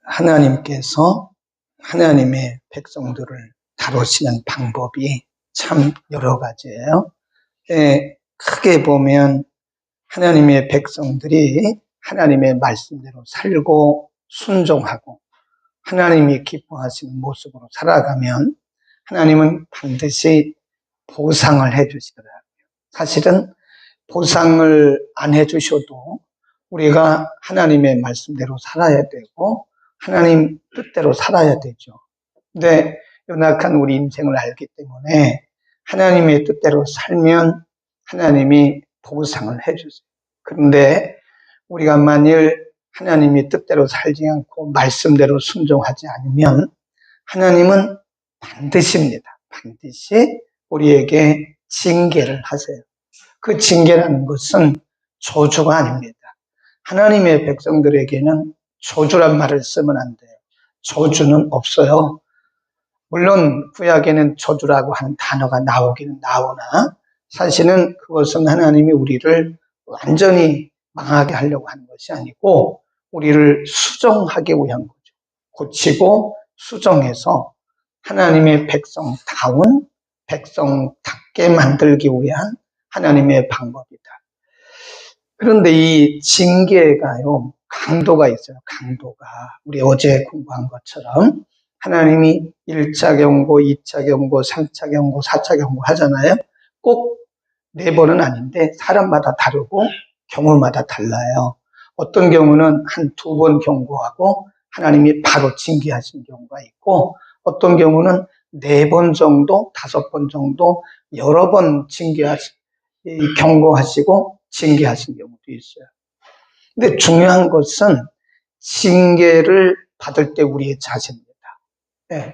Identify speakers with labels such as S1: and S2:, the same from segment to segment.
S1: 하나님께서 하나님의 백성들을 다루시는 방법이 참 여러 가지예요. 크게 보면 하나님의 백성들이 하나님의 말씀대로 살고 순종하고 하나님이 기뻐하시는 모습으로 살아가면 하나님은 반드시 보상을 해주시더라고요. 사실은 보상을 안 해주셔도 우리가 하나님의 말씀대로 살아야 되고 하나님 뜻대로 살아야 되죠. 근데 연약한 우리 인생을 알기 때문에 하나님의 뜻대로 살면 하나님이 보상을 해주세요. 그런데 우리가 만일 하나님의 뜻대로 살지 않고 말씀대로 순종하지 않으면 하나님은 반드시입니다. 반드시 우리에게 징계를 하세요. 그 징계라는 것은 저주가 아닙니다. 하나님의 백성들에게는 저주란 말을 쓰면 안 돼요. 저주는 없어요. 물론 구약에는 저주라고 하는 단어가 나오기는 나오나 사실은 그것은 하나님이 우리를 완전히 망하게 하려고 하는 것이 아니고 우리를 수정하기 위한 거죠. 고치고 수정해서 하나님의 백성다운 백성답게 만들기 위한 하나님의 방법이다. 그런데 이 징계가요, 강도가 있어요. 강도가. 우리 어제 공부한 것처럼 하나님이 1차 경고, 2차 경고, 3차 경고, 4차 경고 하잖아요. 꼭 4번은 아닌데 사람마다 다르고 경우마다 달라요. 어떤 경우는 한 2번 경고하고 하나님이 바로 징계하신 경우가 있고 어떤 경우는 4번 정도, 5번 정도 여러 번 경고하시고 징계하신 경우도 있어요. 근데 중요한 것은 징계를 받을 때 우리의 자세입니다.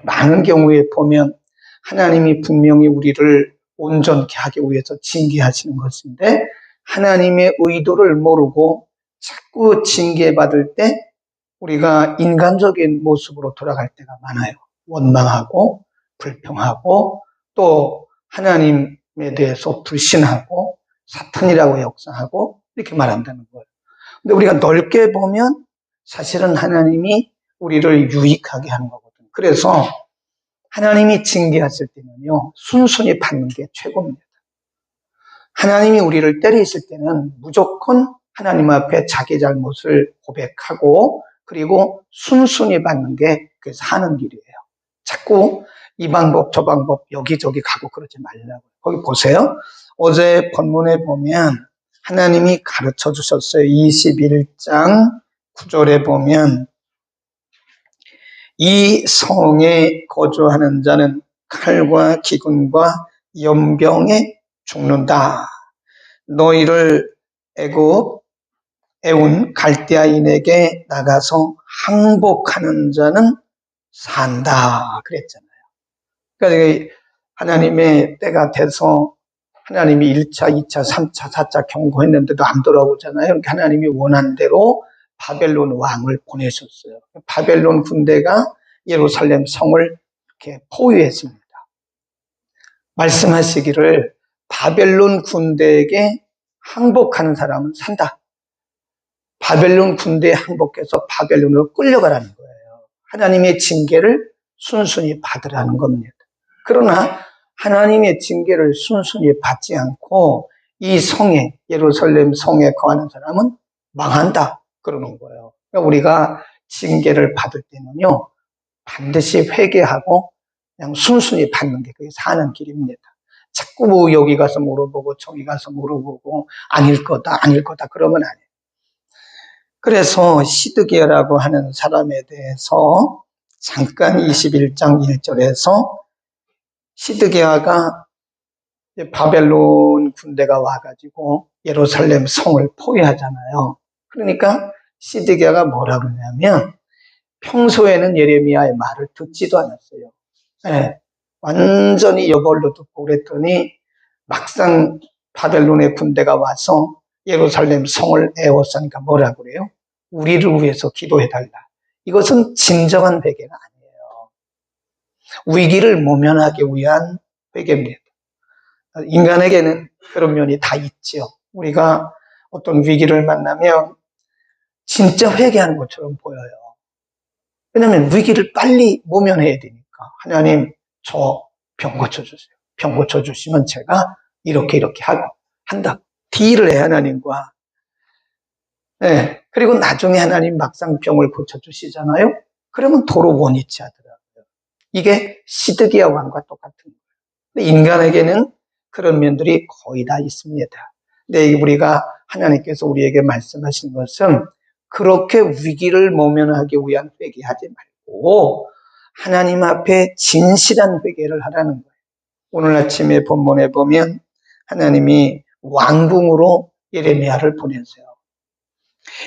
S1: 많은 경우에 보면 하나님이 분명히 우리를 온전케 하기 위해서 징계하시는 것인데 하나님의 의도를 모르고 자꾸 징계받을 때 우리가 인간적인 모습으로 돌아갈 때가 많아요. 원망하고 불평하고 또 하나님에 대해서 불신하고 사탄이라고 역사하고 이렇게 말한다는 거예요. 근데 우리가 넓게 보면 사실은 하나님이 우리를 유익하게 하는 거거든요. 그래서 하나님이 징계하실 때는요, 순순히 받는 게 최고입니다. 하나님이 우리를 때리실 때는 무조건 하나님 앞에 자기 잘못을 고백하고 그리고 순순히 받는 게 그래서 하는 길이에요. 자꾸 이 방법 저 방법 여기저기 가고 그러지 말라고. 거기 보세요. 어제 본문에 보면 하나님이 가르쳐 주셨어요. 21장 9절에 보면 이 성에 거주하는 자는 칼과 기근과 연병에 죽는다. 너희를 애운 갈대아인에게 나가서 항복하는 자는 산다 그랬잖아요. 그러니까 하나님의 때가 돼서 하나님이 1차, 2차, 3차, 4차 경고했는데도 안 돌아오잖아요. 그러니까 하나님이 원한 대로 바벨론 왕을 보내셨어요. 바벨론 군대가 예루살렘 성을 이렇게 포위했습니다. 말씀하시기를 바벨론 군대에게 항복하는 사람은 산다. 바벨론 군대에 항복해서 바벨론으로 끌려가라는 거예요. 하나님의 징계를 순순히 받으라는 겁니다. 그러나 하나님의 징계를 순순히 받지 않고 이 성에, 예루살렘 성에 거하는 사람은 망한다. 그러는 거예요. 그러니까 우리가 징계를 받을 때는요, 반드시 회개하고 그냥 순순히 받는 게 그게 사는 길입니다. 자꾸 뭐 여기 가서 물어보고 저기 가서 물어보고 아닐 거다 그러면 안 해요. 그래서 시드기야라고 하는 사람에 대해서 잠깐 21장 1절에서 시드기야가 바벨론 군대가 와가지고 예루살렘 성을 포위하잖아요. 그러니까 시드기야가 뭐라 그러냐면 평소에는 예레미야의 말을 듣지도 않았어요. 완전히 여벌로 듣고 그랬더니 막상 바벨론의 군대가 와서 예루살렘 성을 에워싸니까 뭐라 그래요? 우리를 위해서 기도해달라. 이것은 진정한 회개가 아니에요. 위기를 모면하기 위한 회개입니다. 인간에게는 그런 면이 다 있죠. 우리가 어떤 위기를 만나면 진짜 회개하는 것처럼 보여요. 왜냐하면 위기를 빨리 모면해야 되니까. 하나님, 저 병 고쳐주세요. 병 고쳐주시면 제가 이렇게 하고 한다. 딜을 해, 하나님과. 네. 그리고 나중에 하나님 막상 병을 고쳐주시잖아요. 그러면 도로 원위치 하더라고요. 이게 시드기야 왕과 똑같은 거예요. 근데 인간에게는 그런 면들이 거의 다 있습니다. 근데 우리가 하나님께서 우리에게 말씀하신 것은 그렇게 위기를 모면하기 위한 회개하지 말고 하나님 앞에 진실한 회개를 하라는 거예요. 오늘 아침에 본문에 보면 하나님이 왕궁으로 예레미야를 보내세요.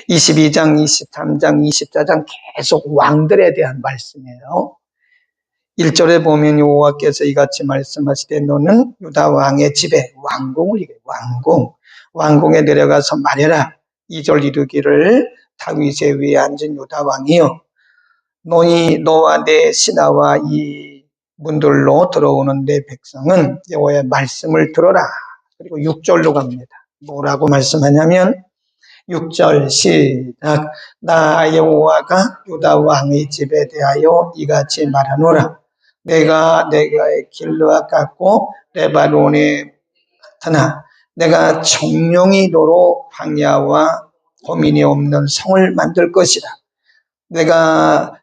S1: 22장, 23장, 24장 계속 왕들에 대한 말씀이에요. 1절에 보면 여호와께서 이같이 말씀하시되 너는 유다 왕의 집에 왕궁을 이겨 왕궁에 내려가서 말해라. 2절 이르기를 다윗의 위에 앉은 유다 왕이여 너와 내 신하와 이 문들로 들어오는 내 백성은 여호와의 말씀을 들어라. 그리고 6절로 갑니다. 뭐라고 말씀하냐면 6절 시작. 나 여호와가 유다 왕의 집에 대하여 이같이 말하노라. 내가 길르앗 같고 레바논에 같으나 내가 정령이 도로 광야와 고민이 없는 성을 만들 것이다. 내가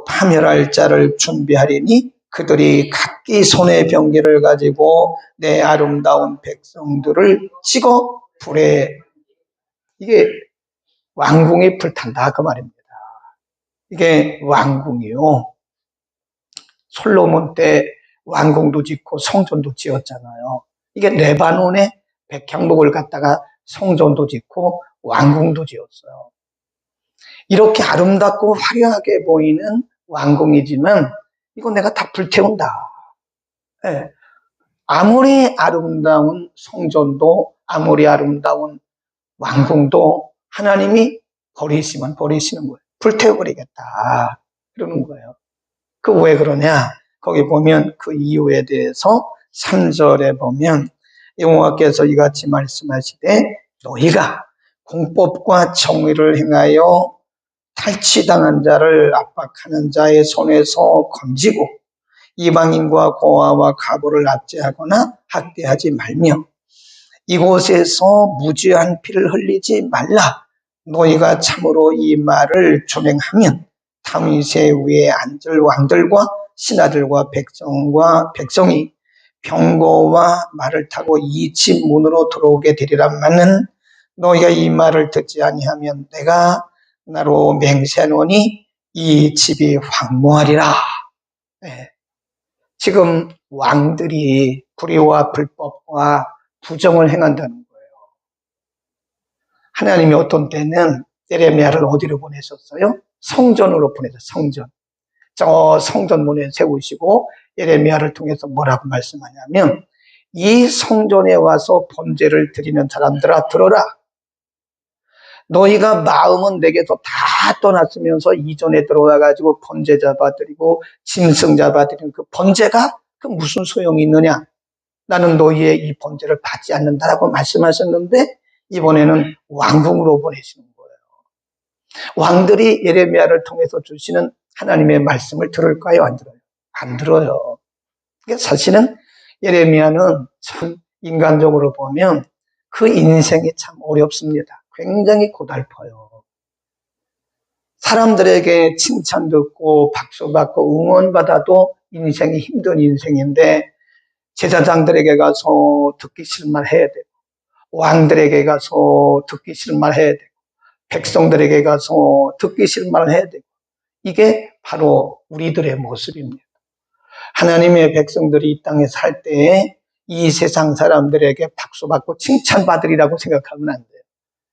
S1: 파멸할 자를 준비하리니 그들이 각기 손에 병기를 가지고 내 아름다운 백성들을 찍어 불에 이게 왕궁이 불탄다 그 말입니다. 이게 왕궁이요. 솔로몬 때 왕궁도 짓고 성전도 지었잖아요. 이게 레바논에 백향목을 갖다가 성전도 짓고 왕궁도 지었어요. 이렇게 아름답고 화려하게 보이는 왕궁이지만 이거 내가 다 불태운다. 네. 아무리 아름다운 성전도 아무리 아름다운 왕궁도 하나님이 버리시는 거예요. 불태워버리겠다. 그러는 거예요. 그 왜 그러냐? 거기 보면 그 이유에 대해서 3절에 보면 여호와께서 이같이 말씀하시되 너희가 공법과 정의를 행하여 탈취당한 자를 압박하는 자의 손에서 건지고 이방인과 고아와 가부를 압제하거나 학대하지 말며 이곳에서 무죄한 피를 흘리지 말라. 너희가 참으로 이 말을 준행하면 다윗의 위에 앉을 왕들과 신하들과 백성이 병거와 말을 타고 이 집 문으로 들어오게 되리라마는 너희가 이 말을 듣지 아니하면 내가 나로 맹세하노니 이 집이 황무하리라. 네. 지금 왕들이 불의와 불법과 부정을 행한다는 거예요. 하나님이 어떤 때는 예레미야를 어디로 보내셨어요? 성전으로 보내셨어요. 성전. 저 성전문에 세우시고 예레미야를 통해서 뭐라고 말씀하냐면 이 성전에 와서 번제를 드리는 사람들아 들어라. 너희가 마음은 내게서 다 떠났으면서 이전에 들어와가지고 번제 잡아드리고 짐승 잡아드리는 그 번제가 그 무슨 소용이 있느냐? 나는 너희의 이 번제를 받지 않는다라고 말씀하셨는데 이번에는 왕궁으로 보내시는 거예요. 왕들이 예레미야를 통해서 주시는 하나님의 말씀을 들을까요? 안 들어요? 안 들어요. 사실은 예레미야는 참 인간적으로 보면 그 인생이 참 어렵습니다. 굉장히 고달퍼요. 사람들에게 칭찬 듣고 박수받고 응원받아도 인생이 힘든 인생인데 제사장들에게 가서 듣기 싫은 말 해야 되고 왕들에게 가서 듣기 싫은 말 해야 되고 백성들에게 가서 듣기 싫은 말 해야 되고 이게 바로 우리들의 모습입니다. 하나님의 백성들이 이 땅에 살 때에 이 세상 사람들에게 박수받고 칭찬받으리라고 생각하면 안 돼요.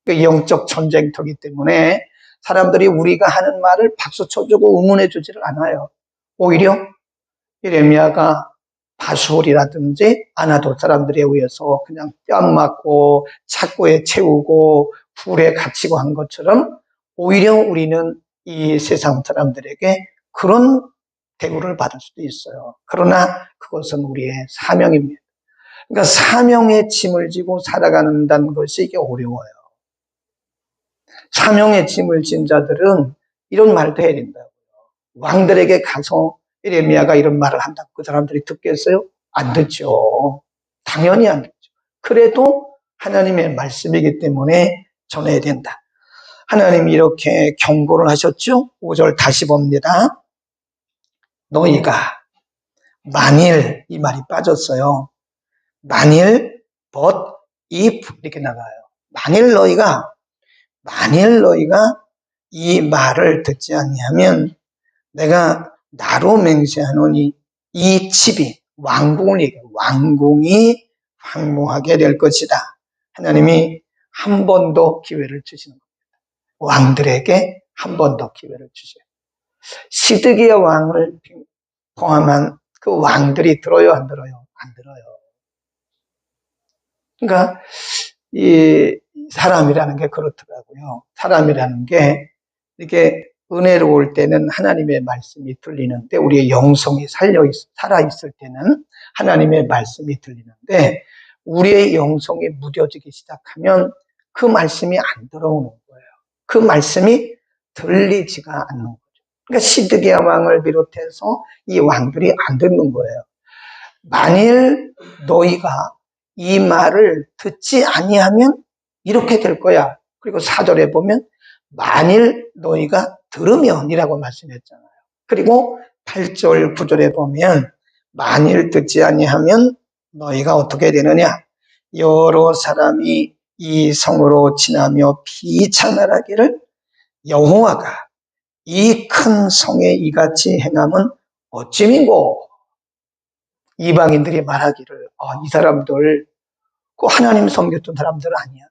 S1: 그 영적 전쟁터이기 때문에 사람들이 우리가 하는 말을 박수 쳐주고 응원해 주지를 않아요. 오히려 예레미야가 바수홀이라든지 아나도 사람들에 의해서 그냥 뺨 맞고 착고에 채우고 불에 갇히고 한 것처럼 오히려 우리는 이 세상 사람들에게 그런 대우를 받을 수도 있어요. 그러나 그것은 우리의 사명입니다. 그러니까 사명의 짐을 지고 살아간다는 것이 이게 어려워요. 사명의 짐을 진 자들은 이런 말도 해야 된다고요. 왕들에게 가서 예레미야가 이런 말을 한다고 그 사람들이 듣겠어요? 안 듣죠. 당연히 안 듣죠. 그래도 하나님의 말씀이기 때문에 전해야 된다. 하나님이 이렇게 경고를 하셨죠? 5절 다시 봅니다. 너희가 만일, 이 말이 빠졌어요. 만일, but, if 이렇게 나가요. 만일 너희가 이 말을 듣지 아니하면 내가 나로 맹세하노니 이 집이 왕궁이 황무하게 될 것이다. 하나님이 한 번 더 기회를 주시는 겁니다. 왕들에게 한 번 더 기회를 주셔요. 시드기야 왕을 포함한 그 왕들이 들어요, 안 들어요? 안 들어요. 그러니까 이 사람이라는 게 그렇더라고요. 사람이라는 게 이렇게 은혜로울 때는 하나님의 말씀이 들리는데 우리의 영성이 살아있을 때는 하나님의 말씀이 들리는데 우리의 영성이 무뎌지기 시작하면 그 말씀이 안 들어오는 거예요. 그 말씀이 들리지가 않는 거죠. 그러니까 시드기야 왕을 비롯해서 이 왕들이 안 듣는 거예요. 만일 너희가 이 말을 듣지 아니하면 이렇게 될 거야. 그리고 4절에 보면 만일 너희가 들으면이라고 말씀했잖아요. 그리고 8절, 9절에 보면 만일 듣지 아니하면 너희가 어떻게 되느냐? 여러 사람이 이 성으로 지나며 비참하기를 여호와가 이 큰 성에 이같이 행함은 어찌민고? 이방인들이 말하기를 이 사람들 그 하나님 섬겼던 사람들 아니야?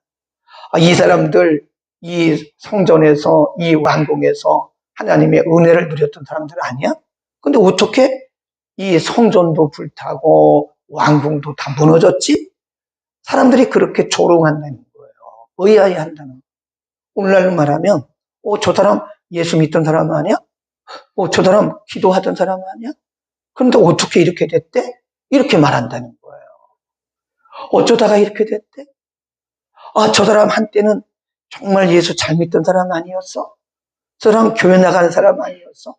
S1: 이 사람들 이 성전에서 이 왕궁에서 하나님의 은혜를 누렸던 사람들 아니야? 근데 어떻게 이 성전도 불타고 왕궁도 다 무너졌지? 사람들이 그렇게 조롱한다는 거예요. 의아해한다는 거예요. 오늘날로 말하면 저 사람 예수 믿던 사람 아니야? 저 사람 기도하던 사람 아니야? 그런데 어떻게 이렇게 됐대? 이렇게 말한다는 거예요. 어쩌다가 이렇게 됐대? 저 사람 한때는 정말 예수 잘 믿던 사람 아니었어? 저 사람 교회 나가는 사람 아니었어?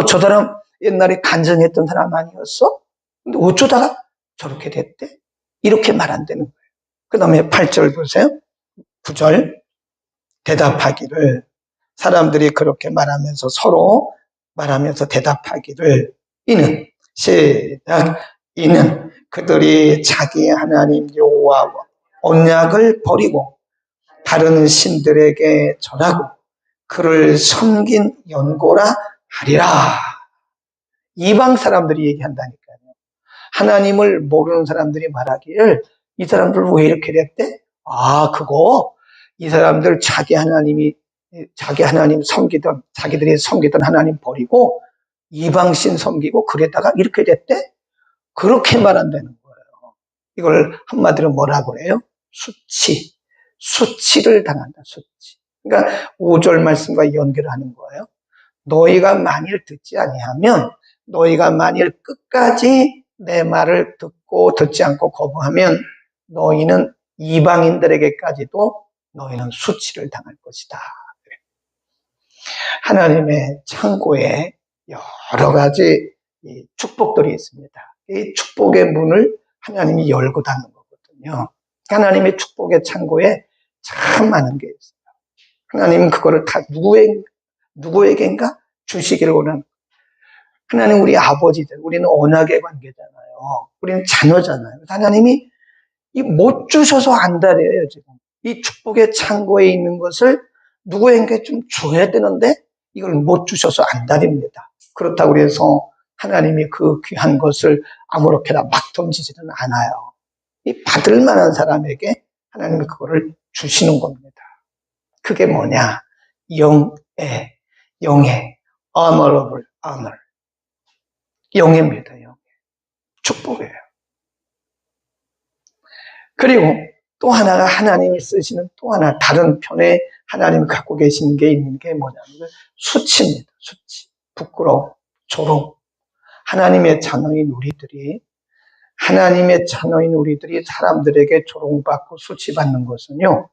S1: 저 사람 옛날에 간증했던 사람 아니었어? 근데 어쩌다가 저렇게 됐대? 이렇게 말한다는 거예요. 그 다음에 8절 보세요. 9절 대답하기를 사람들이 그렇게 말하면서 서로 말하면서 대답하기를 이는 그들이 자기 하나님 여호와와 언약을 버리고 다른 신들에게 절하고 그를 섬긴 연고라 하리라. 이방 사람들이 얘기한다니까요. 하나님을 모르는 사람들이 말하기를 이 사람들 왜 이렇게 됐대? 그거 이 사람들 자기 하나님 섬기던 자기들이 섬기던 하나님 버리고 이방신 섬기고 그랬다가 이렇게 됐대? 그렇게 말한다는 거예요. 이걸 한마디로 뭐라 그래요? 수치를 당한다. 수치. 그러니까 5절 말씀과 연결하는 거예요. 너희가 만일 듣지 아니하면 너희가 만일 끝까지 내 말을 듣고 듣지 않고 거부하면 너희는 이방인들에게까지도 너희는 수치를 당할 것이다. 하나님의 창고에 여러 가지 축복들이 있습니다. 이 축복의 문을 하나님이 열고 닫는 거거든요. 하나님의 축복의 창고에 참 많은 게 있어요. 하나님은 그거를 다 누구에게인가 주시기를 원하는 거예요. 하나님 우리 아버지들, 우리는 언약의 관계잖아요. 우리는 자녀잖아요. 하나님이 못 주셔서 안달이에요, 지금. 이 축복의 창고에 있는 것을 누구에게 좀 줘야 되는데 이걸 못 주셔서 안달입니다. 그렇다고 해서 하나님이 그 귀한 것을 아무렇게나 막 던지지는 않아요. 이 받을 만한 사람에게 하나님이 그거를 주시는 겁니다. 그게 뭐냐? 영의 honorable honor. 영예입니다. 영예. 축복이에요. 그리고 또 하나가 하나님이 쓰시는 또 하나 다른 편에 하나님이 갖고 계신 게 있는 게 뭐냐면 수치입니다. 수치. 부끄러움, 조롱. 하나님의 자녀인 우리들이 사람들에게 조롱받고 수치받는 것은요,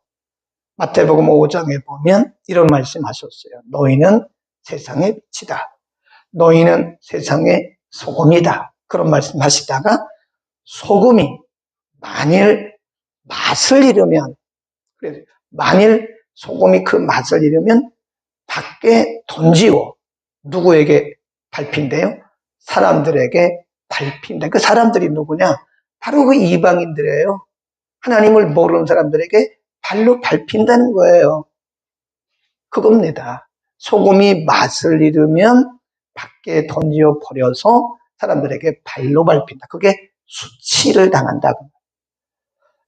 S1: 마태복음 5장에 보면 이런 말씀하셨어요. 너희는 세상의 빛이다. 너희는 세상의 소금이다. 그런 말씀하시다가 소금이 만일 맛을 잃으면, 만일 소금이 그 맛을 잃으면 밖에 던지고 누구에게 밟힌대요? 사람들에게 밟힌다. 그 사람들이 누구냐? 바로 그 이방인들이에요. 하나님을 모르는 사람들에게 발로 밟힌다는 거예요. 그겁니다. 소금이 맛을 잃으면 밖에 던져 버려서 사람들에게 발로 밟힌다. 그게 수치를 당한다고.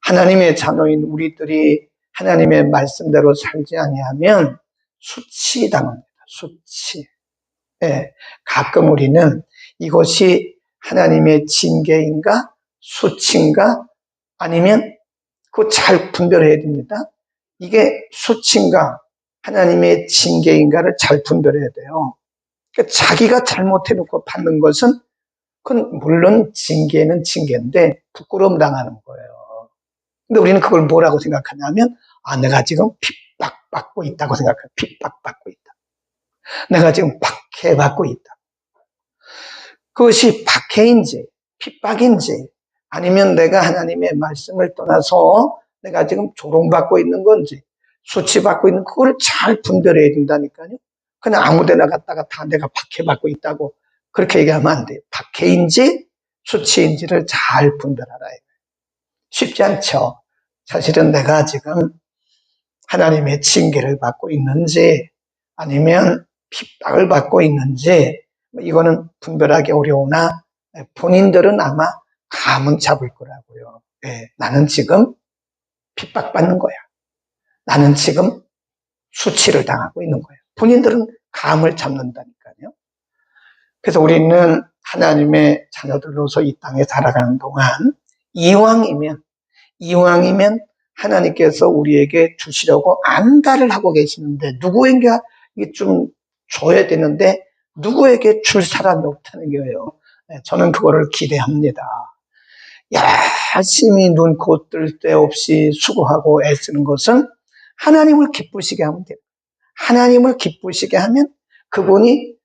S1: 하나님의 자녀인 우리들이 하나님의 말씀대로 살지 아니하면 수치당합니다. 수치. 예, 가끔 우리는 이것이 하나님의 징계인가 수치인가 아니면 그거 잘 분별해야 됩니다. 이게 수치인가 하나님의 징계인가를 잘 분별해야 돼요. 그러니까 자기가 잘못해놓고 받는 것은 그건 물론 징계는 징계인데 부끄러움 당하는 거예요. 근데 우리는 그걸 뭐라고 생각하냐면 내가 지금 핍박받고 있다고 생각해요. 핍박받고 있다. 내가 지금 박해받고 있다. 그것이 박해인지 핍박인지 아니면 내가 하나님의 말씀을 떠나서 내가 지금 조롱받고 있는 건지 수치받고 있는 그걸 잘 분별해야 된다니까요. 그냥 아무데나 갔다가 다 내가 박해받고 있다고 그렇게 얘기하면 안 돼요. 박해인지 수치인지를 잘 분별하라. 쉽지 않죠. 사실은 내가 지금 하나님의 징계를 받고 있는지 아니면 핍박을 받고 있는지 이거는 분별하기 어려우나 본인들은 아마 감은 잡을 거라고요. 네, 나는 지금 핍박받는 거야. 나는 지금 수치를 당하고 있는 거예요. 본인들은 감을 잡는다니까요. 그래서 우리는 하나님의 자녀들로서 이 땅에 살아가는 동안 이왕이면 하나님께서 우리에게 주시려고 안달을 하고 계시는데 누구에게 좀 줘야 되는데 누구에게 줄 사람이 없다는 거예요. 저는 그거를 기대합니다. 열심히 눈코 뜰 데 없이 수고하고 애쓰는 것은 하나님을 기쁘시게 하면 돼요. 하나님을 기쁘시게 하면 그분이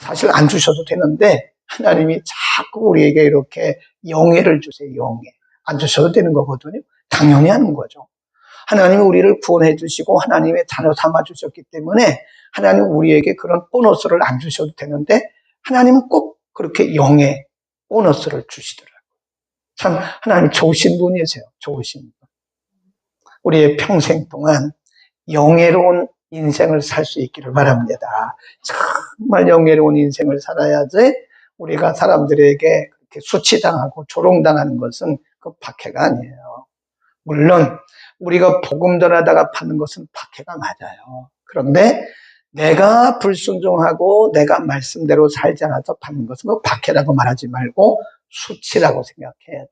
S1: 사실 안 주셔도 되는데 하나님이 자꾸 우리에게 이렇게 영예를 주세요. 영예. 안 주셔도 되는 거거든요. 당연히 하는 거죠. 하나님이 우리를 구원해 주시고 하나님의 자녀 삼아 주셨기 때문에 하나님은 우리에게 그런 보너스를 안 주셔도 되는데 하나님은 꼭 그렇게 영예 보너스를 주시더라고요. 참 하나님 좋으신 분이세요. 좋으신 분. 우리의 평생 동안 영예로운 인생을 살 수 있기를 바랍니다. 정말 영예로운 인생을 살아야지 우리가 사람들에게 그렇게 수치당하고 조롱당하는 것은 그 박해가 아니에요. 물론 우리가 복음 전하다가 받는 것은 박해가 맞아요. 그런데 내가 불순종하고 내가 말씀대로 살지 않아서 받는 것은 그 박해라고 말하지 말고 수치라고 생각해야 돼요.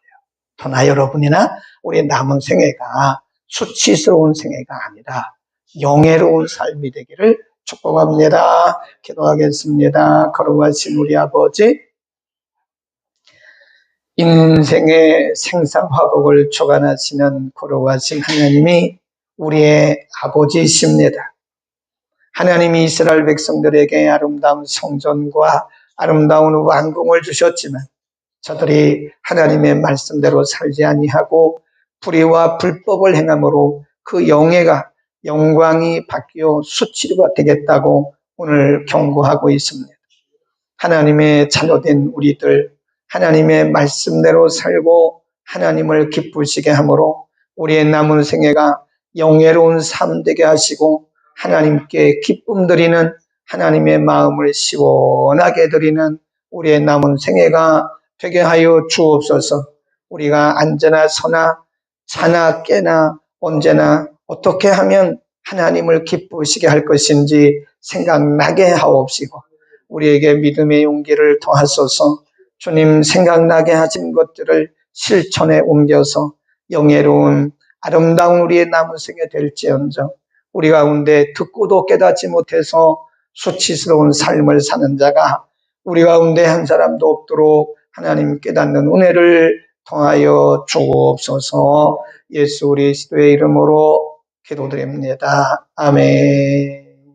S1: 더나 여러분이나 우리 남은 생애가 수치스러운 생애가 아니라 영예로운 삶이 되기를 축복합니다. 기도하겠습니다. 거룩하신 우리 아버지, 인생의 생사화복을 주관하시는 거룩하신 하나님이 우리의 아버지이십니다. 하나님이 이스라엘 백성들에게 아름다운 성전과 아름다운 왕궁을 주셨지만 저들이 하나님의 말씀대로 살지 아니하고 불의와 불법을 행함으로 그 영광이 바뀌어 수치가 되겠다고 오늘 경고하고 있습니다. 하나님의 자녀된 우리들 하나님의 말씀대로 살고 하나님을 기쁘시게 함으로 우리의 남은 생애가 영예로운 삶 되게 하시고 하나님께 기쁨 드리는 하나님의 마음을 시원하게 드리는 우리의 남은 생애가 되게 하여 주옵소서. 우리가 앉으나 서나 자나 깨나 언제나 어떻게 하면 하나님을 기쁘시게 할 것인지 생각나게 하옵시고 우리에게 믿음의 용기를 더하소서. 주님 생각나게 하신 것들을 실천에 옮겨서 영예로운 아름다운 우리의 남은 생에 될지언정 우리 가운데 듣고도 깨닫지 못해서 수치스러운 삶을 사는 자가 우리 가운데 한 사람도 없도록 하나님 깨닫는 은혜를 통하여 주옵소서. 예수 그리스도의 이름으로 기도드립니다. 아멘.